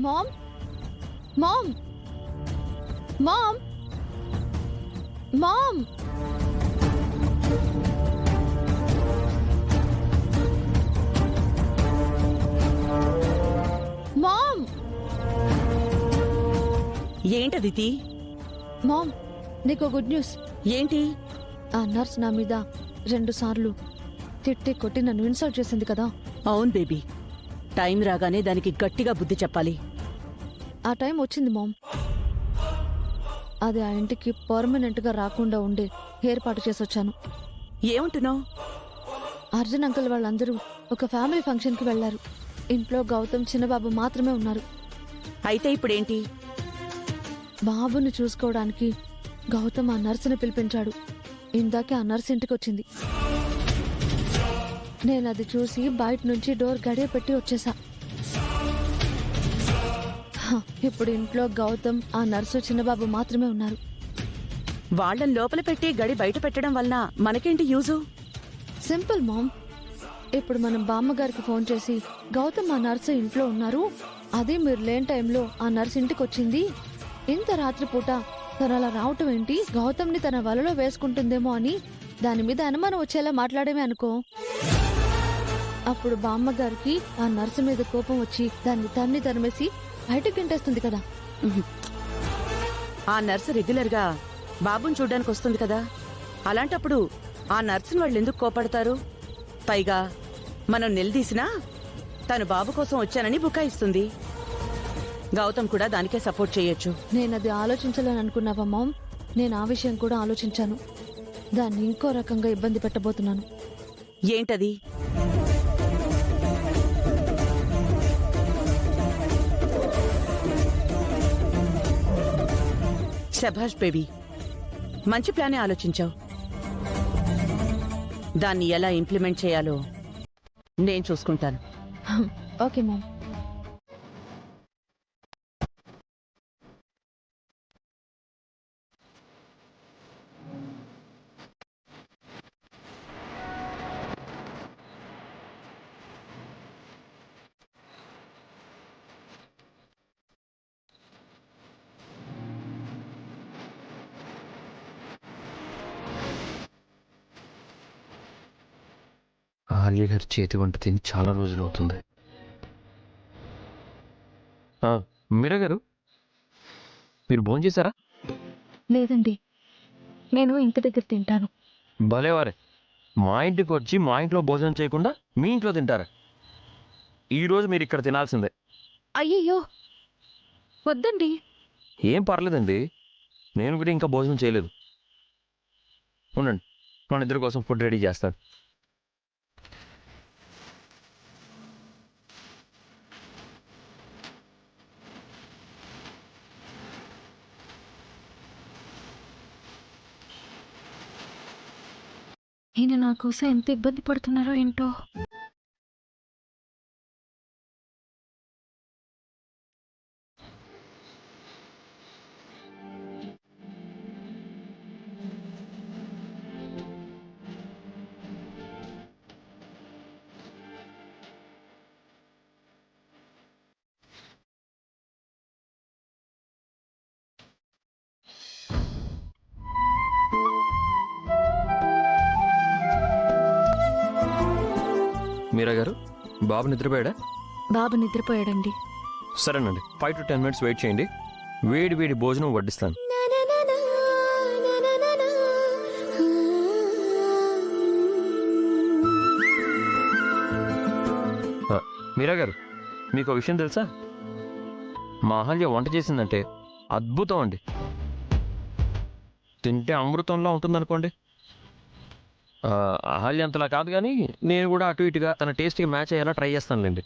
Ma'am mom mom mom mom ఏంటదితి? Mom నీకు good news. ఏంటి? ఆ నర్స్ నా మీద 2 సార్లు తిట్టి కొట్టి నన్ను ఇన్సల్ట్ చేసింది కదా. అవును బేబీ, టైం రాగానే దానికి గట్టిగా బుద్ధి చెప్పాలి. ఆ టైం వచ్చింది మామ్. అది ఆ ఇంటికి పర్మనెంట్ గా రాకుండా ఉండే ఏర్పాటు చేసొచ్చాను. ఏమంటున్నావు? అర్జున్ అంకుల్ వాళ్ళందరూ ఒక ఫ్యామిలీ ఫంక్షన్ కి వెళ్లారు. ఇంట్లో గౌతమ్ చిన్నబాబు మాత్రమే ఉన్నారు. అయితే ఇప్పుడేంటి? బాబుని చూసుకోవడానికి గౌతమ్ ఆ నర్సుని పిలిపించాడు. ఇందాకే ఆ నర్స్ ఇంటికి వచ్చింది. నేనది చూసి బయట నుంచి డోర్ గడియ పెట్టి వచ్చేసా. ఇప్పుడు ఇంట్లో గౌతమ్, ఆ నర్సు, చిన్నబాబు మాత్రమే ఉన్నారు. వాళ్ళని లోపల పెట్టి గడి బయట పెట్టడం వలన మనకేంటి యూజు? Simple ma'am. ఇప్పుడు మనం బామ్మగారికి ఫోన్ చేసి గౌతమ్ ఆ నర్సు ఇంట్లో ఉన్నారు, అదే మీరు లేని టైంలో ఆ నర్సు ఇంటికి వచ్చింది, ఇంత రాత్రిపూట తను అలా రావటం ఏంటి, గౌతమ్ని తన వలలో వేసుకుంటుందేమో అని దాని మీద అనుమానం వచ్చేలా మాట్లాడేమే అనుకో. అప్పుడు బామ్మగారికి ఆ నర్సు మీద కోపం వచ్చి దాన్ని తరిమేసి బయటకు గంటేస్తుంది కదా. ఆ నర్సు రెగ్యులర్ గా బాబుని చూడ్డానికి వస్తుంది కదా. అలాంటప్పుడు ఆ నర్సుని వాళ్ళు ఎందుకు కోపడతారు? పైగా మనం నిలదీసినా తను బాబు కోసం వచ్చానని బుకాయిస్తుంది. గౌతమ్ కూడా దానికే సపోర్ట్ చేయొచ్చు. నేనది ఆలోచించాలని అనుకున్నావా మామ్? నేను ఆ విషయం కూడా ఆలోచించాను. దాన్ని ఇంకో రకంగా ఇబ్బంది పెట్టబోతున్నాను. ఏంటది? శభాష్ బేబీ, మంచి ప్లానే ఆలోచించావు. దాన్ని ఎలా ఇంప్లిమెంట్ చేయాలో నేను చూసుకుంటాను. Okay ma'am. ఆలియా గారి చేతి వంట తిని చాలా రోజులు అవుతుంది. మీరా గారు, మీరు భోజనం చేశారా? లేదండి, నేను ఇంటి దగ్గర తింటాను. భలేవారే, మా ఇంటికి వచ్చి మా ఇంట్లో భోజనం చేయకుండా మీ ఇంట్లో తింటారా? ఈరోజు మీరు ఇక్కడ తినాల్సిందే. అయ్యయ్యో వద్దండి. ఏం పర్లేదండి, నేను కూడా ఇంకా భోజనం చేయలేదు. ఉండండి, మన ఇద్దరి కోసం ఫుడ్ రెడీ చేస్తాను. ఈయన నా కోసం ఎంత ఇబ్బంది పడుతున్నారో ఏంటో. మీరా గారు, బాబు నిద్రపోయాడా? బాబు నిద్రపోయాడండి. సరేనండి, 5 to 10 minutes వెయిట్ చేయండి. వేడి వేడి భోజనం వడ్డిస్తాను. మీరా గారు, మీకు ఒక విషయం తెలుసా? మా అహల్య వంట చేసిందంటే అద్భుతం అండి. తింటే అమృతంలా ఉంటుందనుకోండి. అహల్య అంతలా కాదు, కానీ నేను కూడా అటు ఇటుగా తన టేస్ట్కి మ్యాచ్ అయ్యేలా ట్రై చేస్తానులేండి.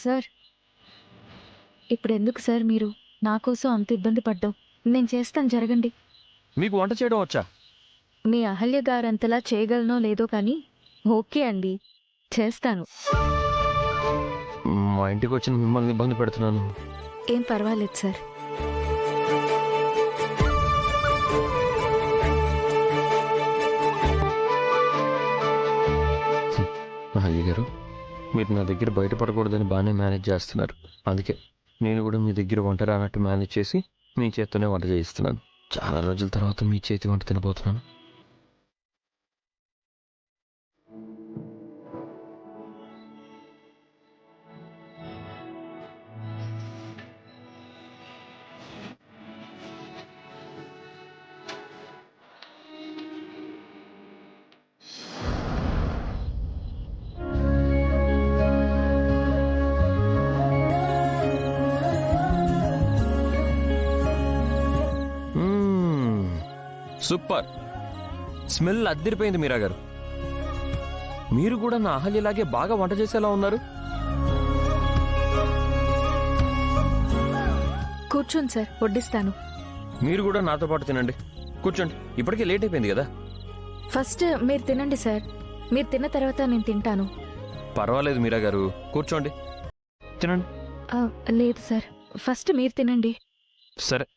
సార్, ఇప్పుడు ఎందుకు సార్ మీరు నా కోసం అంత ఇబ్బంది పడ్డావు? నేను చేస్తాను, జరగండి. మీకు వంట చేయడం వచ్చా? మీ అహల్య గారంతలా చేయగలనో లేదో కానీ ఓకే అండి, చేస్తాను. మా ఇంటికి వచ్చిన మిమ్మల్ని ఇబ్బంది పెడుతున్నాను. ఏం పర్వాలేదు సార్. మాల్య గారు, మీరు నా దగ్గర బయటపడకూడదని బాగానే మేనేజ్ చేస్తున్నారు. అందుకే నేను కూడా మీ దగ్గర వంట రానట్టు మేనేజ్ చేసి మీ చేత్తోనే వంట చేయిస్తున్నాను. చాలా రోజుల తర్వాత మీ చేతి వంట తినబోతున్నాను. సూపర్, స్మెల్ అద్దరిపోయింది మీరా గారు. మీరు కూడా నా అహల్యలాగే బాగా వంట చేసేలా ఉన్నారు. కూర్చోండి సార్, వడ్డిస్తాను. మీరు కూడా నాతో పాటు తినండి. కూర్చోండి, ఇప్పటికే లేట్ అయిపోయింది కదా. ఫస్ట్ మీరు తినండి సార్, మీరు తిన్న తర్వాత నేను తింటాను. పర్వాలేదు మీరా గారు, కూర్చోండి, తినండి. లేదు సార్, ఫస్ట్ మీరు తినండి. సరే.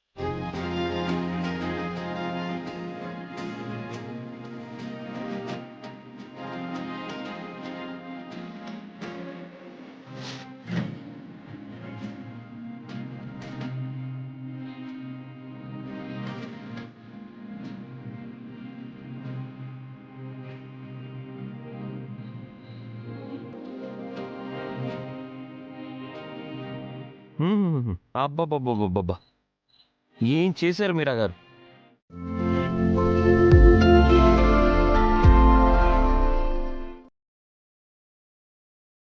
అబ్బబ్బబ్బబ్బబ్బా, ఏం చేశారు మీరా గారు.